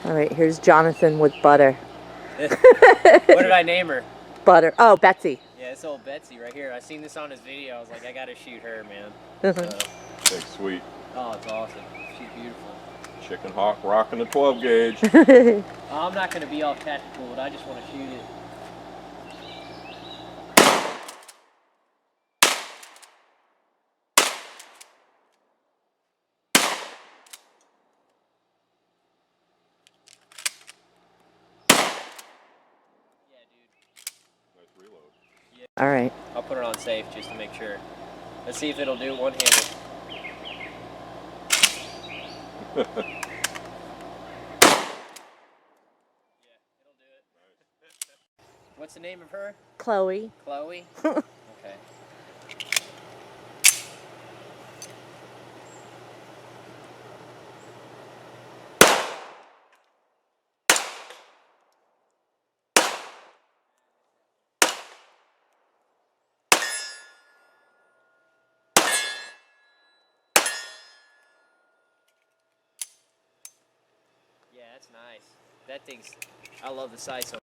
All right, here's Jonathan with Butter. What did I name her? Butter. Oh, Betsy. Yeah, it's old Betsy right here. I seen this on his video. I was like, I gotta shoot her, man. Big sweet. Oh, it's awesome. She's beautiful. Chicken hawk rocking the 12 gauge. I'm not gonna be all tactical, but I just want to shoot it. Yeah, dude. Nice reload. Yeah. All right. I'll put it on safe just to make sure. Let's see if it'll do it one-handed. Yeah, it'll do it. What's the name of her? Chloe. Chloe? Okay. Yeah, that's nice. That thing's, I love the size of it.